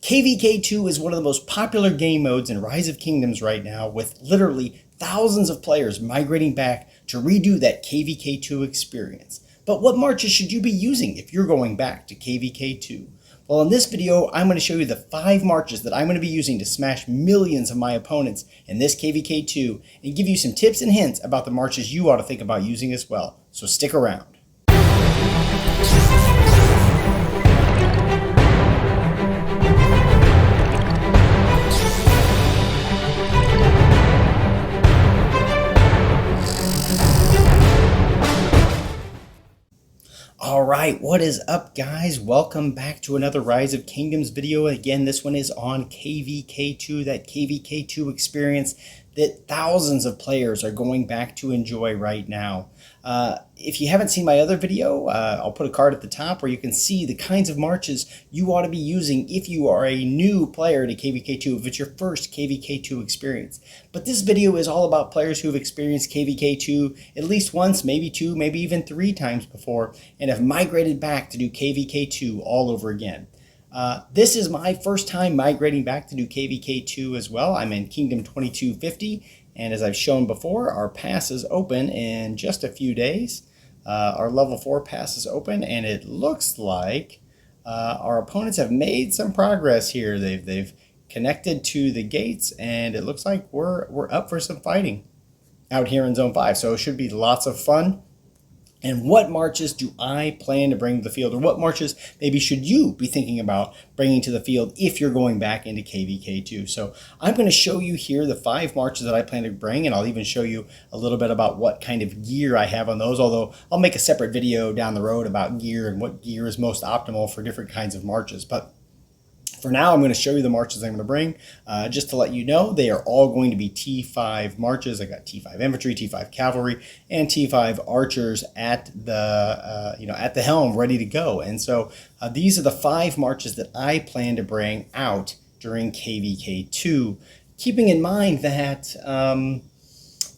KVK2 is one of the most popular game modes in Rise of Kingdoms right now, with literally thousands of players migrating back to redo that KVK2 experience. But what marches should you be using if you're going back to KVK2? Well, in this video, I'm going to show you the 5 marches that I'm going to be using to smash millions of my opponents in this KVK2 and give you some tips and hints about the marches you ought to think about using as well. So stick around. Alright, what is up guys? Welcome back to another Rise of Kingdoms video. Again, this one is on KVK2, that KVK2 experience that thousands of players are going back to enjoy right now. If you haven't seen my other video, I'll put a card at the top where you can see the kinds of marches you ought to be using if you are a new player to KVK2, if it's your first KVK2 experience. But this video is all about players who have experienced KVK2 at least once, maybe 2, maybe even 3 times before, and have migrated back to do KVK2 all over again. This is my first time migrating back to do KVK2 as well. I'm in Kingdom 2250, and as I've shown before, our pass is open in just a few days. Our level 4 pass is open, and it looks like our opponents have made some progress here. They've connected to the gates, and it looks like we're up for some fighting out here in Zone 5. So it should be lots of fun. And what marches do I plan to bring to the field, or what marches maybe should you be thinking about bringing to the field if you're going back into KVK2? So I'm going to show you here the 5 marches that I plan to bring, and I'll even show you a little bit about what kind of gear I have on those, although I'll make a separate video down the road about gear and what gear is most optimal for different kinds of marches. But for now, I'm going to show you the marches I'm going to bring. Just to let you know, they are all going to be T5 marches. I got T5 infantry, T5 cavalry, and T5 archers at the at the helm, ready to go. And so these are the 5 marches that I plan to bring out during KVK2, keeping in mind that I'm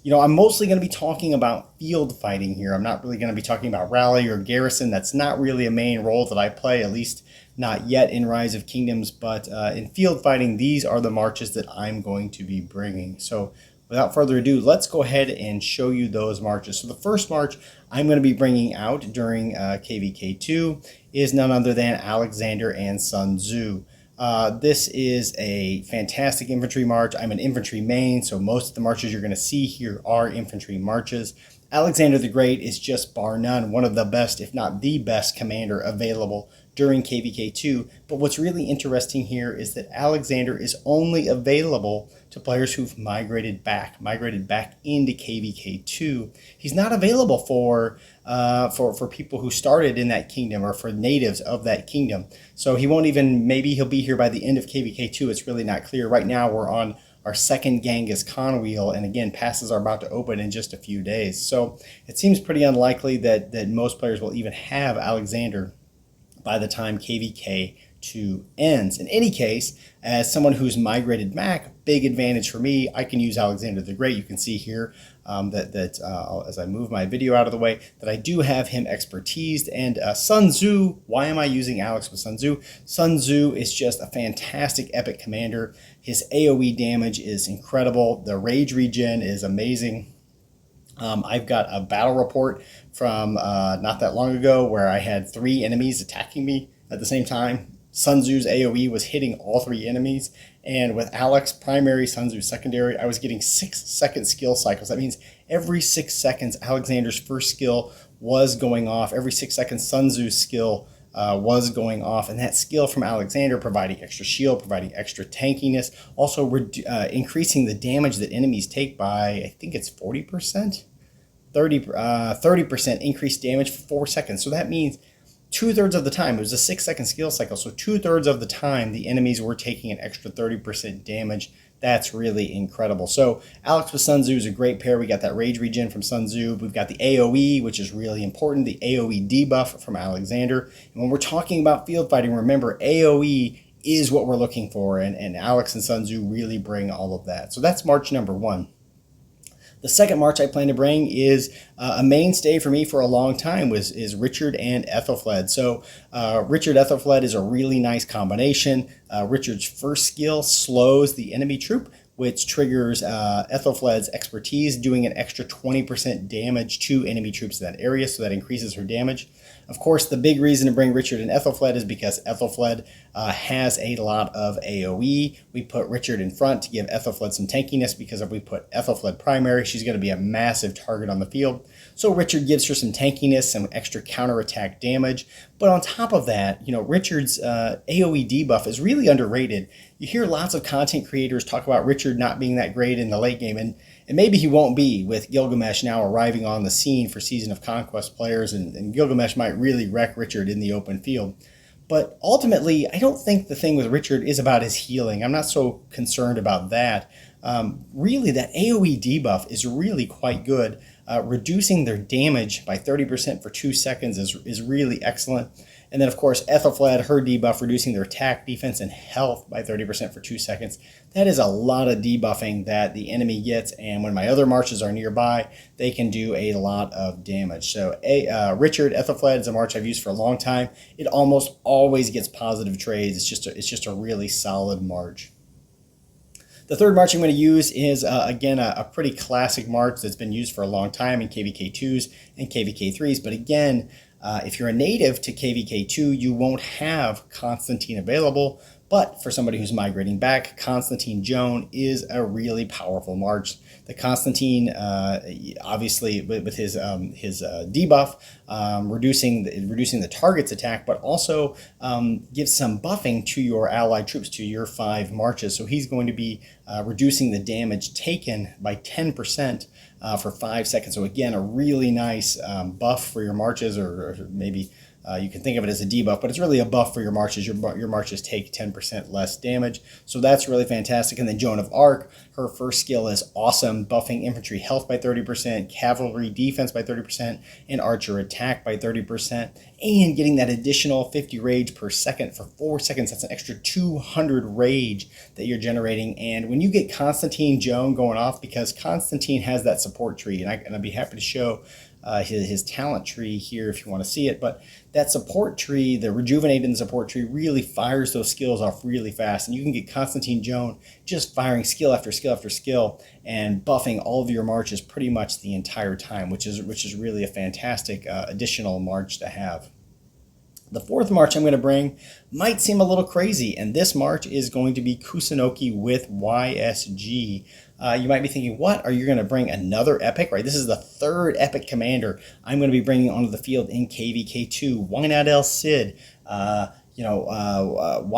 mostly going to be talking about field fighting here. I'm not really going to be talking about rally or garrison. That's not really a main role that I play, at least not yet in Rise of Kingdoms. But in field fighting, these are the marches that I'm going to be bringing. So without further ado, let's go ahead and show you those marches. So the first march I'm going to be bringing out during KVK2 is none other than Alexander and Suntzu. This is a fantastic infantry march. I'm an infantry main, so most of the marches you're going to see here are infantry marches. Alexander the Great is just bar none one of the best, if not the best, commander available during KVK2. But what's really interesting here is that Alexander is only available to players who've migrated back into KVK2. He's not available for people who started in that kingdom, or for natives of that kingdom. So he won't even, maybe he'll be here by the end of KVK2. It's really not clear. Right now we're on our second Genghis Khan wheel, and again, passes are about to open in just a few days. So it seems pretty unlikely that most players will even have Alexander by the time KVK2 ends. In any case, as someone who's migrated back, big advantage for me, I can use Alexander the Great. You can see here as I move my video out of the way, that I do have him expertised. And Suntzu, why am I using Alex with Suntzu? Suntzu is just a fantastic epic commander. His AoE damage is incredible. The rage regen is amazing. I've got a battle report from not that long ago where I had 3 enemies attacking me at the same time. Suntzu's AoE was hitting all 3 enemies, and with Alex primary, Suntzu secondary, I was getting 6-second skill cycles. That means every 6 seconds Alexander's first skill was going off. Every 6 seconds Suntzu's skill was going off, and that skill from Alexander providing extra shield, providing extra tankiness, also increasing the damage that enemies take by, I think it's 40%? 30% increased damage for 4 seconds. So that means 2/3 of the time, it was a 6-second skill cycle, so 2/3 of the time the enemies were taking an extra 30% damage. That's really incredible. So Alex with Suntzu is a great pair. We got that rage regen from Suntzu. We've got the AoE, which is really important, the AoE debuff from Alexander. And when we're talking about field fighting, remember AoE is what we're looking for, and Alex and Suntzu really bring all of that. So that's march number 1. The second march I plan to bring is a mainstay for me for a long time is Richard and Ethelfled. So Richard Ethelfled is a really nice combination. Richard's first skill slows the enemy troop, which triggers Ethelfled's expertise, doing an extra 20% damage to enemy troops in that area, so that increases her damage. Of course, the big reason to bring Richard and Ethelfled is because Ethelfled has a lot of AoE. We put Richard in front to give Ethelfled some tankiness, because if we put Ethelfled primary, she's going to be a massive target on the field. So Richard gives her some tankiness, some extra counterattack damage. But on top of that, Richard's AoE debuff is really underrated. You hear lots of content creators talk about Richard not being that great in the late game, and maybe he won't be, with Gilgamesh now arriving on the scene for Season of Conquest players, and Gilgamesh might really wreck Richard in the open field. But ultimately, I don't think the thing with Richard is about his healing. I'm not so concerned about that. Really, that AoE debuff is really quite good. Reducing their damage by 30% for 2 seconds is really excellent. And then, of course, Ethelfled, her debuff, reducing their attack, defense, and health by 30% for 2 seconds. That is a lot of debuffing that the enemy gets, and when my other marches are nearby, they can do a lot of damage. So Richard Ethelfled is a march I've used for a long time. It almost always gets positive trades. It's just a really solid march. The third march I'm going to use is, again, a pretty classic march that's been used for a long time in KVK2s and KVK3s. But again, if you're a native to KVK2, you won't have Constantine available. But for somebody who's migrating back, Constantine Joan is a really powerful march. The Constantine, obviously, with his debuff, reducing the target's attack, but also gives some buffing to your allied troops, to your 5 marches. So he's going to be reducing the damage taken by 10% for 5 seconds. So again, a really nice buff for your marches, or maybe you can think of it as a debuff, but it's really a buff for your marches. Your marches take 10% less damage, so that's really fantastic. And then Joan of Arc, her first skill is awesome, buffing infantry health by 30%, cavalry defense by 30%, and archer attack by 30%, and getting that additional 50 rage per second for 4 seconds. That's an extra 200 rage that you're generating. And when you get Constantine Joan going off, because Constantine has that support tree, and I'd be happy to show his talent tree here if you want to see it, but that support tree, the rejuvenated support tree, really fires those skills off really fast, and you can get Constantine Joan just firing skill after skill after skill and buffing all of your marches pretty much the entire time, which is really a fantastic additional march to have. The fourth march I'm going to bring might seem a little crazy, and this march is going to be Kusunoki with YSG. You might be thinking, what? Are you going to bring another epic? Right, this is the third epic commander I'm going to be bringing onto the field in KVK2. Why not El Cid? Why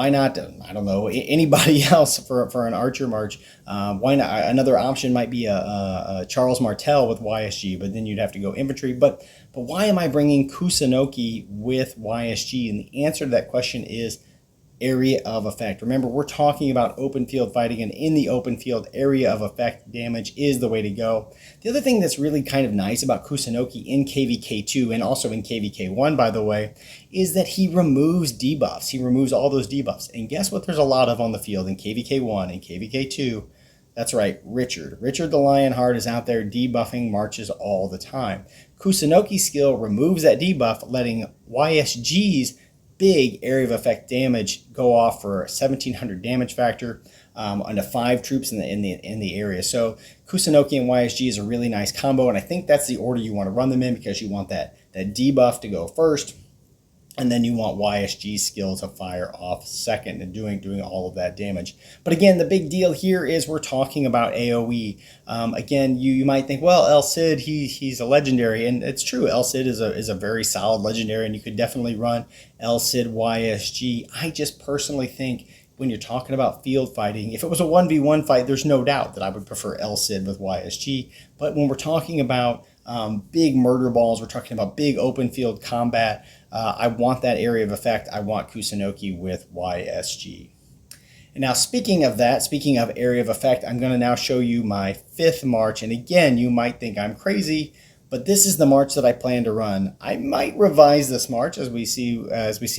not, I don't know, anybody else for an archer march? Why not? Another option might be a Charles Martel with YSG, but then you'd have to go infantry. But why am I bringing Kusunoki with YSG? And the answer to that question is area of effect. Remember, we're talking about open field fighting, and in the open field, area of effect damage is the way to go. The other thing that's really kind of nice about Kusunoki in KVK2 and also in KVK1, by the way, is that he removes debuffs. He removes all those debuffs. And guess what there's a lot of on the field in KVK1 and KVK2? That's right, Richard. Richard the Lionheart is out there debuffing marches all the time. Kusunoki's skill removes that debuff, letting YSG's big area of effect damage go off for 1700 damage factor onto 5 troops in the area. So Kusunoki and YSG is a really nice combo, and I think that's the order you want to run them in, because you want that debuff to go first, and then you want YSG's skill to fire off second and doing all of that damage. But again, the big deal here is we're talking about AoE. Again, you might think, well, El Cid, he's a legendary, and it's true. El Cid is a very solid legendary, and you could definitely run El Cid YSG. I just personally think when you're talking about field fighting, if it was a 1v1 fight, there's no doubt that I would prefer El Cid with YSG. But when we're talking about big murder balls, we're talking about big open field combat, I want that area of effect. I want Kusunoki with YSG. And now, speaking of that, speaking of area of effect, I'm going to now show you my 5th march. And again, you might think I'm crazy, But this is the march that I plan to run. I might revise this march as we see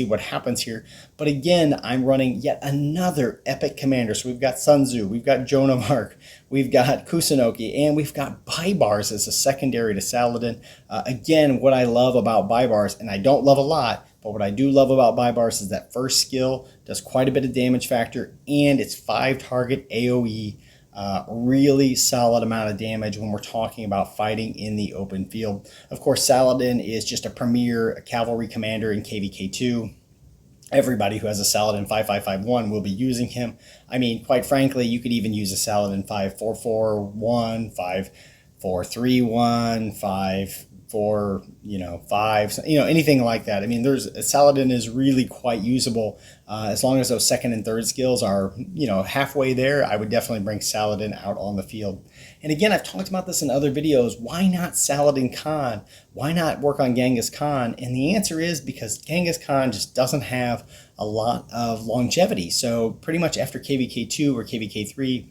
what happens here. But again, I'm running yet another epic commander. So we've got Suntzu, we've got Joan of Arc, we've got Kusunoki, and we've got Baibars as a secondary to Saladin. Again, what I love about Baibars, and I don't love a lot, but what I do love about Baibars is that first skill does quite a bit of damage factor, and it's 5 target AoE. Really solid amount of damage when we're talking about fighting in the open field. Of course, Saladin is just a premier cavalry commander in KVK2. Everybody who has a Saladin 5551 will be using him. I mean, quite frankly, you could even use a Saladin 5441, 5431, 5, anything like that. I mean, Saladin is really quite usable. As long as those second and third skills are, halfway there, I would definitely bring Saladin out on the field. And again, I've talked about this in other videos. Why not Saladin Khan? Why not work on Genghis Khan? And the answer is because Genghis Khan just doesn't have a lot of longevity. So pretty much after KVK2 or KVK3,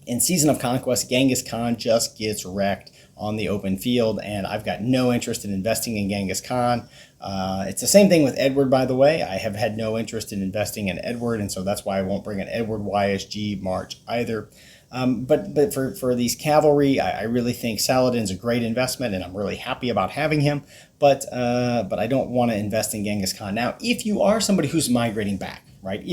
in Season of Conquest, Genghis Khan just gets wrecked on the open field, and I've got no interest in investing in Genghis Khan. It's the same thing with Edward, by the way. I have had no interest in investing in Edward, and so that's why I won't bring an Edward YSG march either. But for these cavalry, I really think Saladin's a great investment, and I'm really happy about having him. But I don't want to invest in Genghis Khan. Now, if you are somebody who's migrating back, right?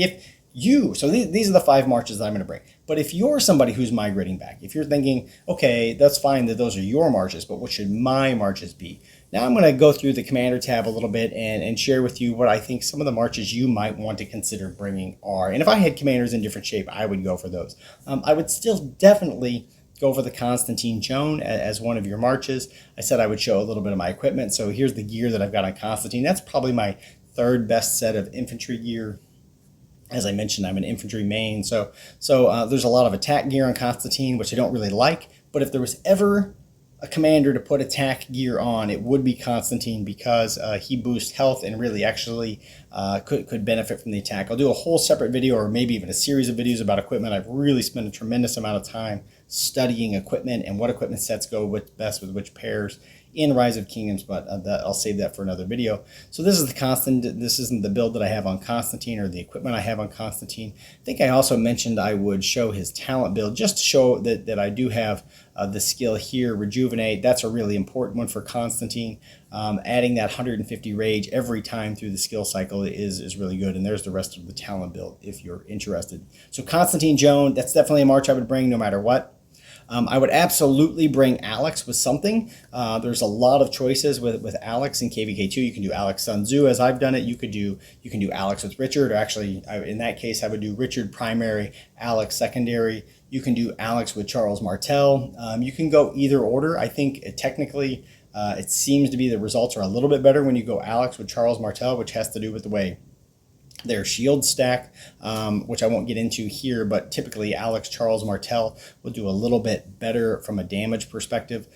So these are the 5 marches that I'm going to bring. But if you're somebody who's migrating back, if you're thinking, okay, that's fine that those are your marches, but what should my marches be? Now I'm going to go through the Commander tab a little bit and share with you what I think some of the marches you might want to consider bringing are. And if I had commanders in different shape, I would go for those. I would still definitely go for the Constantine Joan as one of your marches. I said I would show a little bit of my equipment. So here's the gear that I've got on Constantine. That's probably my 3rd best set of infantry gear. As I mentioned, I'm an infantry main, so there's a lot of attack gear on Constantine, which I don't really like. But if there was ever a commander to put attack gear on, it would be Constantine, because he boosts health and really actually could benefit from the attack. I'll do a whole separate video, or maybe even a series of videos about equipment. I've really spent a tremendous amount of time studying equipment and what equipment sets go best with which pairs in Rise of Kingdoms, but I'll save that for another video. So this is this isn't the build that I have on Constantine, or the equipment I have on Constantine. I think I also mentioned I would show his talent build, just to show that I do have the skill here, Rejuvenate. That's a really important one for Constantine. Adding that 150 rage every time through the skill cycle is really good, and there's the rest of the talent build if you're interested. So Constantine Joan, that's definitely a march I would bring no matter what. I would absolutely bring Alex with something. There's a lot of choices with Alex in KVK2. You can do Alex Suntzu as I've done it. You can do Alex with Richard, or actually, in that case, I would do Richard primary, Alex secondary. You can do Alex with Charles Martel. You can go either order. I think technically it seems to be the results are a little bit better when you go Alex with Charles Martel, which has to do with the way their shield stack, which I won't get into here, but typically Alex Charles Martel will do a little bit better from a damage perspective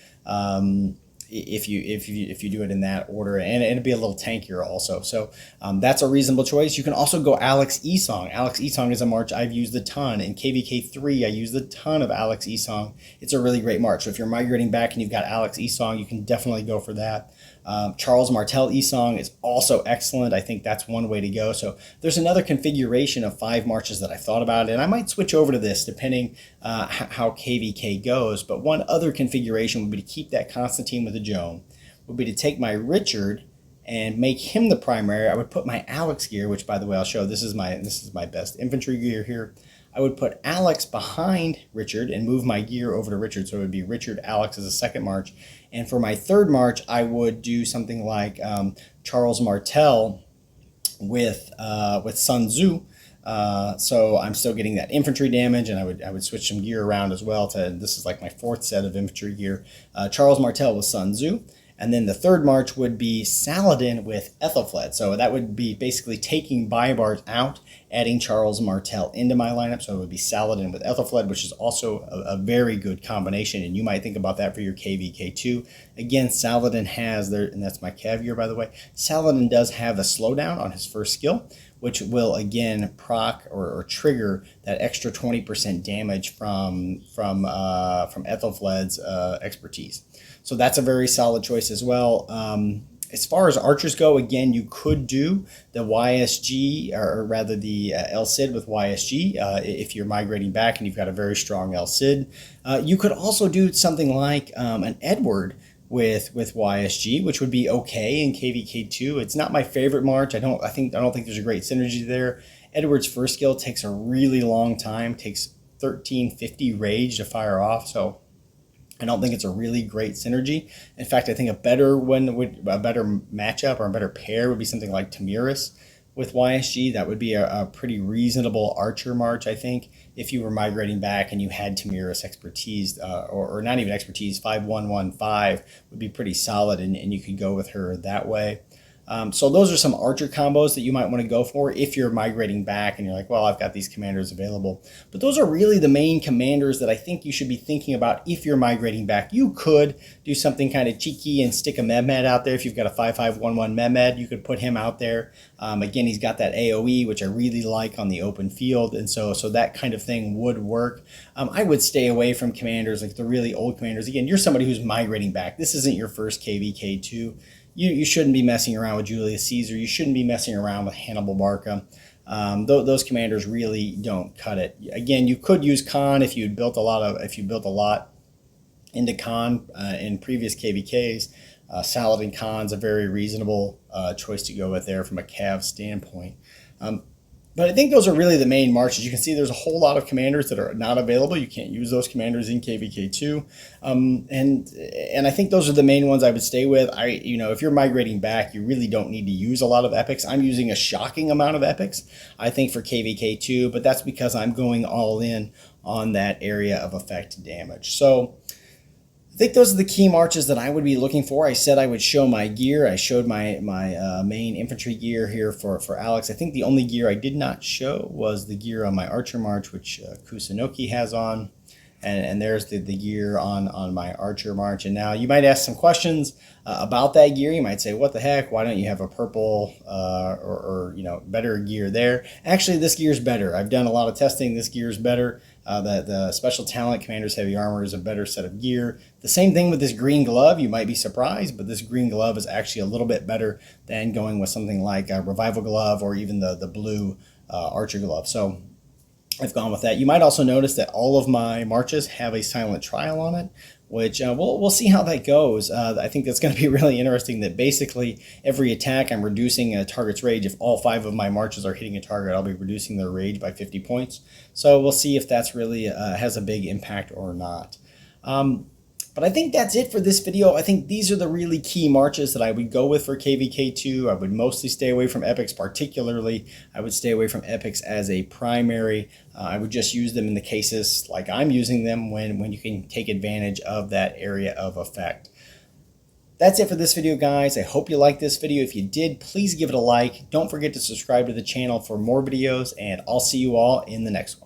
if you do it in that order, and it'll be a little tankier also. So that's a reasonable choice. You can also go Alex Esong. Alex Esong is a march I've used a ton. In KVK3, I used a ton of Alex Esong. It's a really great march. So if you're migrating back and you've got Alex Esong, you can definitely go for that. Charles Martel Esong is also excellent. I think that's one way to go. So there's another configuration of 5 marches that I thought about, and I might switch over to this depending how KVK goes. But one other configuration would be to keep that Constantine with a Joan, would be to take my Richard and make him the primary. I would put my Alex gear, which by the way I'll show, this is my best infantry gear here. I would put Alex behind Richard and move my gear over to Richard. So it would be Richard, Alex as a second march. And for my third march, I would do something like Charles Martel with Suntzu. So I'm still getting that infantry damage, and I would switch some gear around as well. This is like my 4th set of infantry gear. Charles Martel with Suntzu. And then the third march would be Saladin with Ethelfled. So that would be basically taking Baibars out, adding Charles Martel into my lineup. So it would be Saladin with Ethelfled, which is also a very good combination. And you might think about that for your KVK2. Again, Saladin has, and that's my cav gear by the way, Saladin does have a slowdown on his first skill, which will again proc or trigger that extra 20% damage from Ethelflaed's expertise. So that's a very solid choice as well. As far as archers go, again, you could do the YSG, or rather the El Cid with YSG, if you're migrating back and you've got a very strong El Cid. You could also do something like an Edward with YSG, which would be okay in KVK2. It's not my favorite march. I don't think there's a great synergy there. Edward's first skill takes a really long time, takes 1350 rage to fire off, so I don't think it's a really great synergy. In fact, I think a better matchup or a better pair would be something like Tamiris with YSG. That would be a pretty reasonable archer march, I think, if you were migrating back and you had Tamiris expertise, or not even expertise, 5115 would be pretty solid, and you could go with her that way. So those are some archer combos that you might want to go for if you're migrating back and you're like, well, I've got these commanders available. But those are really the main commanders that I think you should be thinking about if you're migrating back. You could do something kind of cheeky and stick a Mehmed out there. If you've got a 5511 Mehmed, you could put him out there. Again, he's got that AoE, which I really like on the open field, and so that kind of thing would work. I would stay away from commanders like the really old commanders. Again, you're somebody who's migrating back. This isn't your first KVK2. You shouldn't be messing around with Julius Caesar. You shouldn't be messing around with Hannibal Barca. Those commanders really don't cut it. Again, you could use Khan if you built a lot into Khan in previous KVKs. Saladin Khan's a very reasonable choice to go with there from a Cav standpoint. But I think those are really the main marches. You can see there's a whole lot of commanders that are not available. You can't use those commanders in KVK2. And I think those are the main ones I would stay with. If you're migrating back, you really don't need to use a lot of epics. I'm using a shocking amount of epics, I think, for KVK2, but that's because I'm going all in on that area of effect damage. So I think those are the key marches that I would be looking for. I said I would show my gear. I showed my main infantry gear here for Alex. I think the only gear I did not show was the gear on my archer march, which Kusunoki has on. And there's the gear on my archer march. And now you might ask some questions about that gear. You might say, what the heck? Why don't you have a purple or better gear there? Actually, this gear is better. I've done a lot of testing. This gear is better. The special talent Commander's Heavy Armor is a better set of gear. The same thing with this green glove. You might be surprised, but this green glove is actually a little bit better than going with something like a Revival Glove or even the blue Archer Glove. So I've gone with that. You might also notice that all of my marches have a silent trial on it, which we'll see how that goes. I think that's going to be really interesting, that basically every attack I'm reducing a target's rage. If all 5 of my marches are hitting a target, I'll be reducing their rage by 50 points. So we'll see if that's really has a big impact or not. But I think that's it for this video. I think these are the really key marches that I would go with for KVK2. I would mostly stay away from epics, particularly. I would stay away from epics as a primary. I would just use them in the cases like I'm using them when you can take advantage of that area of effect. That's it for this video, guys. I hope you liked this video. If you did, please give it a like. Don't forget to subscribe to the channel for more videos, and I'll see you all in the next one.